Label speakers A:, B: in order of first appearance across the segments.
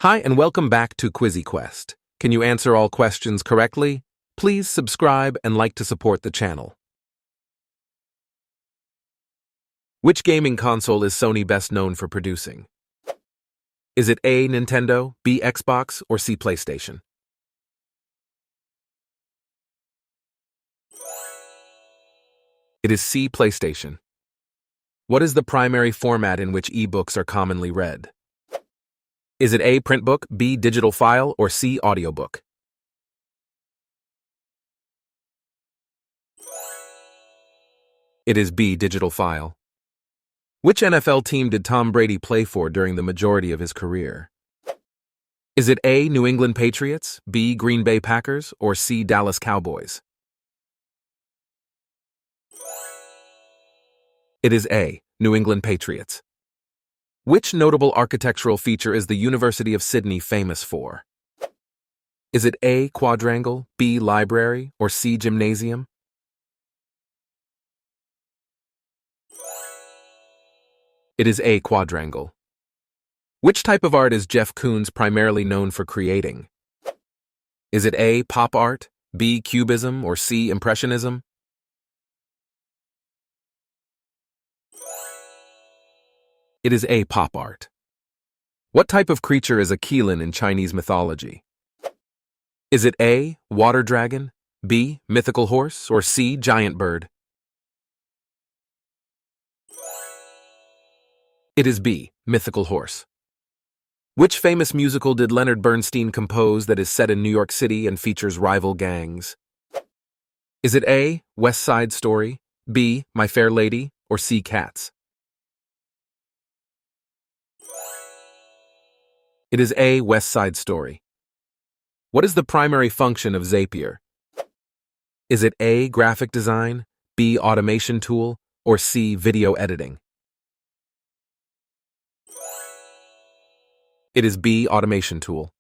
A: Hi and welcome back to QuizzyQuest. Can you answer all questions correctly? Please subscribe and like to support the channel. Which gaming console is Sony best known for producing? Is it A. Nintendo, B. Xbox, or C. PlayStation? It is C. PlayStation. What is the primary format in which ebooks are commonly read? Is it A. Print book, B. Digital file, or C. Audiobook? It is B. Digital file. Which NFL team did Tom Brady play for during the majority of his career? Is it A. New England Patriots, B. Green Bay Packers, or C. Dallas Cowboys? It is A. New England Patriots. Which notable architectural feature is the University of Sydney famous for? Is it A. Quadrangle, B. Library, or C. Gymnasium? It is A. Quadrangle. Which type of art is Jeff Koons primarily known for creating? Is it A. Pop art, B. Cubism, or C. Impressionism? It is A. Pop art. What type of creature is a Qilin in Chinese mythology? Is it A. Water dragon, B. Mythical horse, or C. Giant bird? It is B. Mythical horse. Which famous musical did Leonard Bernstein compose that is set in New York City and features rival gangs? Is it A. West Side Story, B. My Fair Lady, or C. Cats? It is A. West Side Story. What is the primary function of Zapier? Is it A. Graphic design, B. Automation tool, or C. Video editing? It is B. Automation tool.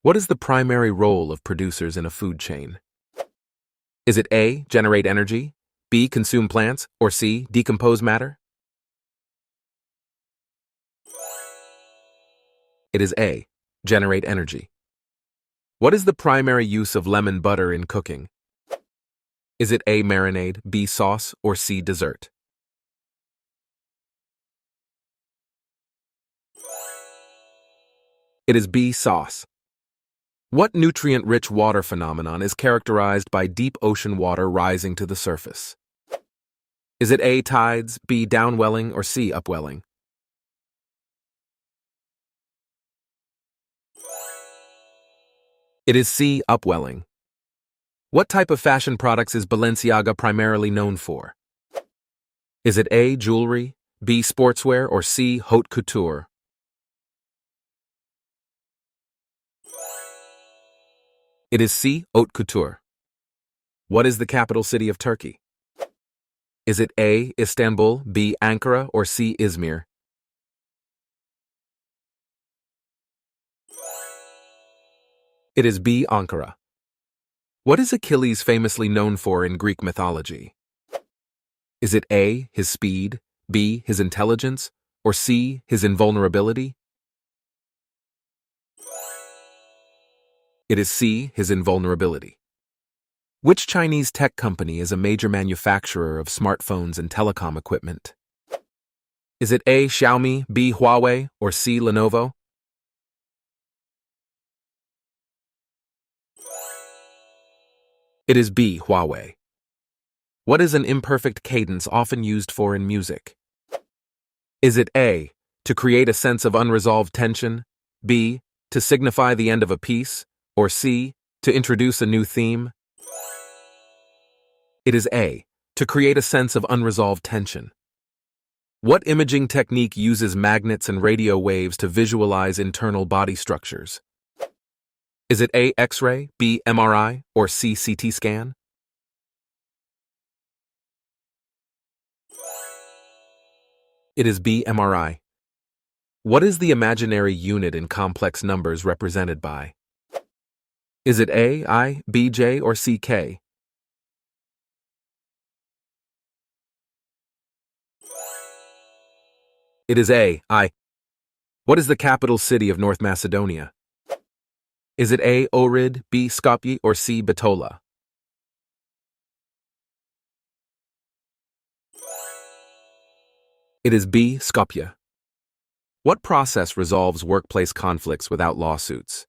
A: What is the primary role of producers in a food chain? Is it A. Generate energy, B. Consume plants, or C. Decompose matter? It is A. Generate energy. What is the primary use of lemon butter in cooking? Is it A. Marinade, B. Sauce, or C. Dessert? It is B. Sauce. What nutrient-rich water phenomenon is characterized by deep ocean water rising to the surface? Is it A. Tides, B. Downwelling, or C. Upwelling? It is C. Upwelling. What type of fashion products is Balenciaga primarily known for? Is it A. Jewelry, B. Sportswear, or C. Haute couture? It is C. Haute couture. What is the capital city of Turkey? Is it A. Istanbul, B. Ankara, or C. Izmir? It is B. Ankara. What is Achilles famously known for in Greek mythology? Is it A. His speed, B. His intelligence, or C. His invulnerability? It is C. His invulnerability. Which Chinese tech company is a major manufacturer of smartphones and telecom equipment? Is it A. Xiaomi, B. Huawei, or C. Lenovo? It is B. Huawei. What is an imperfect cadence often used for in music? Is it A. to create a sense of unresolved tension, B. to signify the end of a piece, or C. to introduce a new theme? It is A. to create a sense of unresolved tension. What imaging technique uses magnets and radio waves to visualize internal body structures? Is it A. X-ray, B. MRI, or C. CT scan? It is B. MRI. What is the imaginary unit in complex numbers represented by? Is it A. I, B, J, or C, K? It is A. I. What is the capital city of North Macedonia? Is it A. Ohrid, B. Skopje, or C. Bitola? It is B. Skopje. What process resolves workplace conflicts without lawsuits?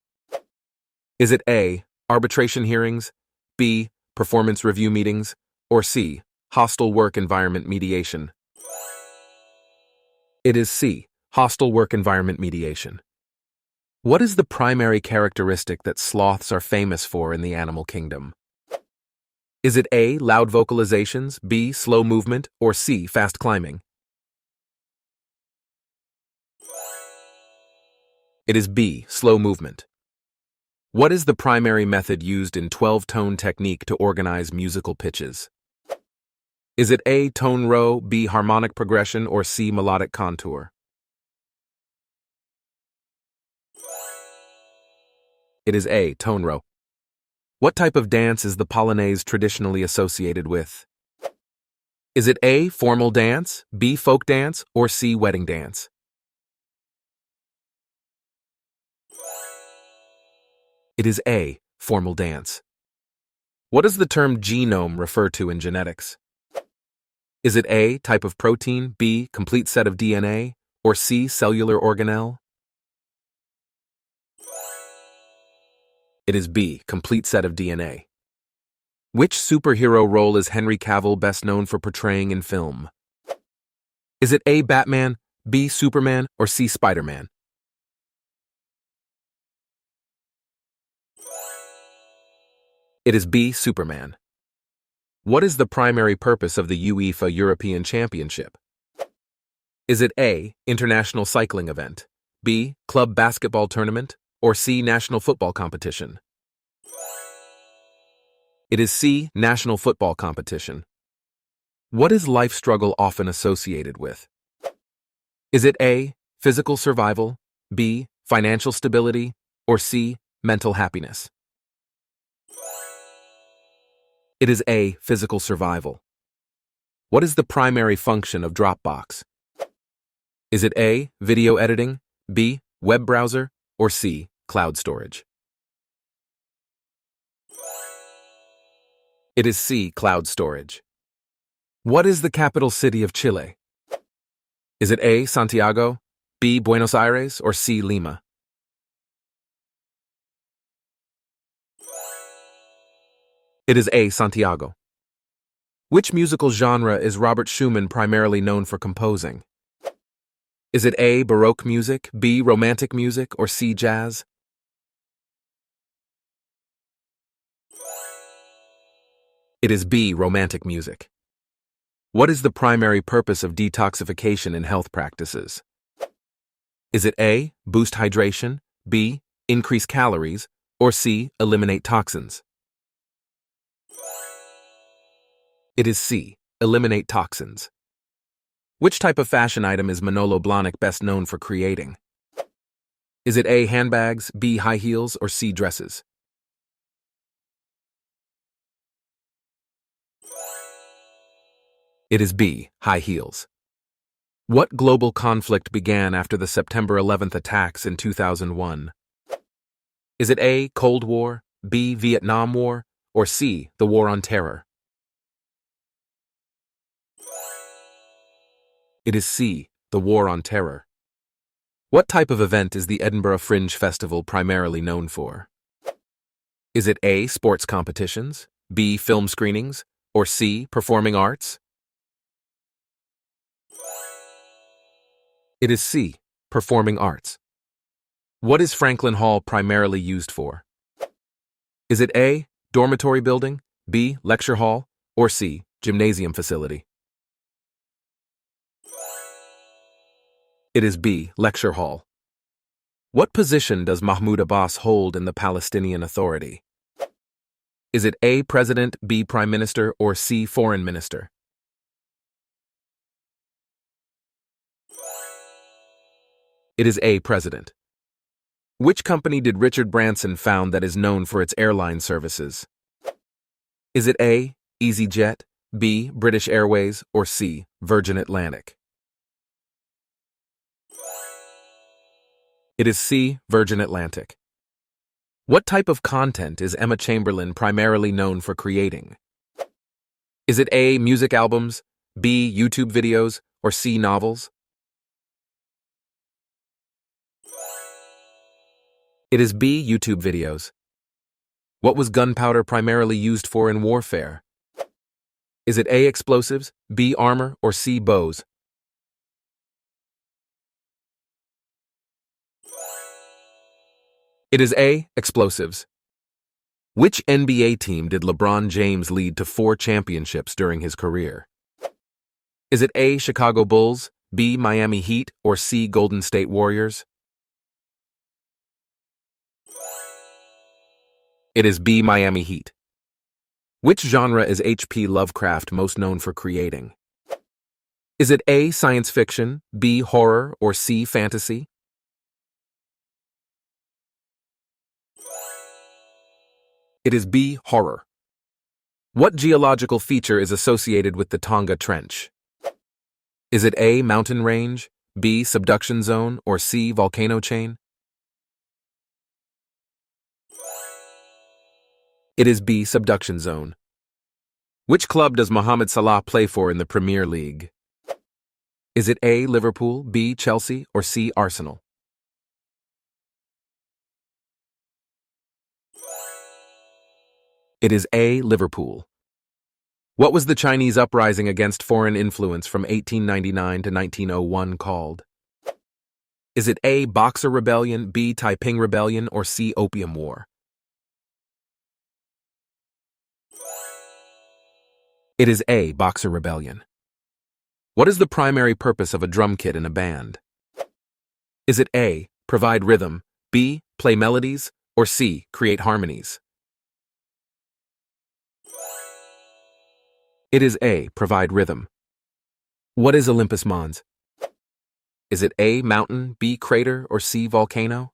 A: Is it A. Arbitration hearings, B. Performance review meetings, or C. Hostile work environment mediation? It is C. Hostile work environment mediation. What is the primary characteristic that sloths are famous for in the animal kingdom? Is it A. Loud vocalizations, B. Slow movement, or C. Fast climbing? It is B. Slow movement. What is the primary method used in 12-tone technique to organize musical pitches? Is it A. Tone row, B. Harmonic progression, or C. Melodic contour? It is A. Tone row. What type of dance is the Polonaise traditionally associated with? Is it A. Formal dance, B. Folk dance, or C. Wedding dance? It is A. Formal dance. What does the term genome refer to in genetics? Is it A. Type of protein, B. Complete set of DNA, or C. Cellular organelle? It is B. Complete set of DNA. Which superhero role is Henry Cavill best known for portraying in film? Is it A. Batman, B. Superman, or C. Spider-Man? It is B. Superman. What is the primary purpose of the UEFA European Championship? Is it A. International cycling event, B. Club basketball tournament, or C. National football competition? It is C. National football competition. What is life struggle often associated with? Is it A. Physical survival, B. Financial stability, or C. Mental happiness? It is A. Physical survival. What is the primary function of Dropbox? Is it A. Video editing, B. Web browser, or C. Cloud storage? It is C. Cloud storage. What is the capital city of Chile? Is it A. Santiago, B. Buenos Aires, or C. Lima? It is A. Santiago. Which musical genre is Robert Schumann primarily known for composing? Is it A. Baroque music, B. Romantic music, or C. Jazz? It is B. Romantic music. What is the primary purpose of detoxification in health practices? Is it A. Boost hydration, B. Increase calories, or C. Eliminate toxins? It is C. Eliminate toxins. Which type of fashion item is Manolo Blahnik best known for creating? Is it A. Handbags, B. High heels, or C. Dresses? It is B. High heels. What global conflict began after the September 11th attacks in 2001? Is it A. Cold War, B. Vietnam War, or C. The War on Terror? It is C. The War on Terror. What type of event is the Edinburgh Fringe Festival primarily known for? Is it A. Sports competitions, B. Film screenings, or C. Performing arts? It is C. Performing arts. What is Franklin Hall primarily used for? Is it A. Dormitory building, B. Lecture hall, or C. Gymnasium facility? It is B. Lecture hall. What position does Mahmoud Abbas hold in the Palestinian Authority? Is it A. President, B. Prime Minister, or C. Foreign Minister? It is A. President. Which company did Richard Branson found that is known for its airline services? Is it A. EasyJet, B. British Airways, or C. Virgin Atlantic? It is C. Virgin Atlantic. What type of content is Emma Chamberlain primarily known for creating? Is it A. Music albums, B. YouTube videos, or C. Novels? It is B. YouTube videos. What was gunpowder primarily used for in warfare? Is it A. Explosives, B. Armor, or C. Bows? It is A. Explosives. Which NBA team did LeBron James lead to 4 championships during his career? Is it A. Chicago Bulls, B. Miami Heat, or C. Golden State Warriors? It is B. Miami Heat. Which genre is H.P. Lovecraft most known for creating? Is it A. Science fiction, B. Horror, or C. Fantasy? It is B. Horror. What geological feature is associated with the Tonga Trench? Is it A. Mountain range, B. Subduction zone, or C. Volcano chain? It is B. Subduction zone. Which club does Mohamed Salah play for in the Premier League? Is it A. Liverpool, B. Chelsea, or C. Arsenal? It is A. Liverpool. What was the Chinese uprising against foreign influence from 1899 to 1901 called? Is it A. Boxer Rebellion, B. Taiping Rebellion, or C. Opium War? It is A. Boxer Rebellion. What is the primary purpose of a drum kit in a band? Is it A. Provide rhythm, B. Play melodies, or C. Create harmonies? It is A. Provide rhythm. What is Olympus Mons? Is it A. Mountain, B. Crater, or C. Volcano?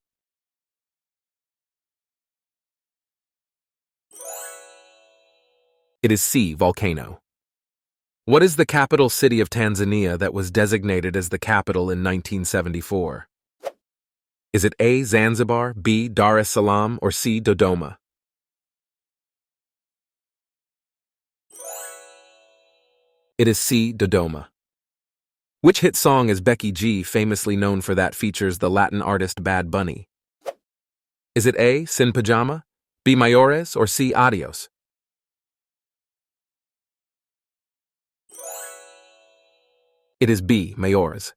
A: It is C. Volcano. What is the capital city of Tanzania that was designated as the capital in 1974? Is it A. Zanzibar, B. Dar es Salaam, or C. Dodoma? It is C. Dodoma. Which hit song is Becky G famously known for that features the Latin artist Bad Bunny? Is it A. Sin Pajama, B. Mayores, or C. Adios? It is B. Mayores.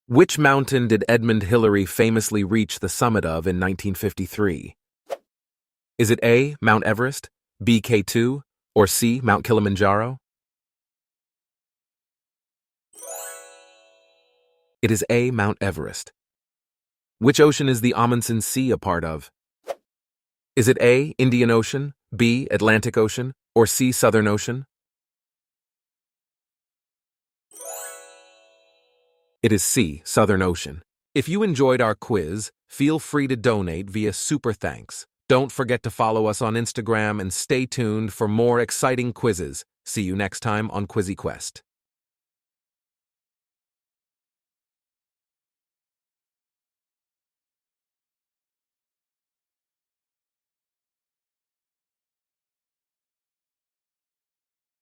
A: Which mountain did Edmund Hillary famously reach the summit of in 1953? Is it A. Mount Everest, B. K2, or C. Mount Kilimanjaro? It is A. Mount Everest. Which ocean is the Amundsen Sea a part of? Is it A. Indian Ocean, B. Atlantic Ocean, or C. Southern Ocean? It is C. Southern Ocean. If you enjoyed our quiz, feel free to donate via Super Thanks. Don't forget to follow us on Instagram and stay tuned for more exciting quizzes. See you next time on QuizzyQuest.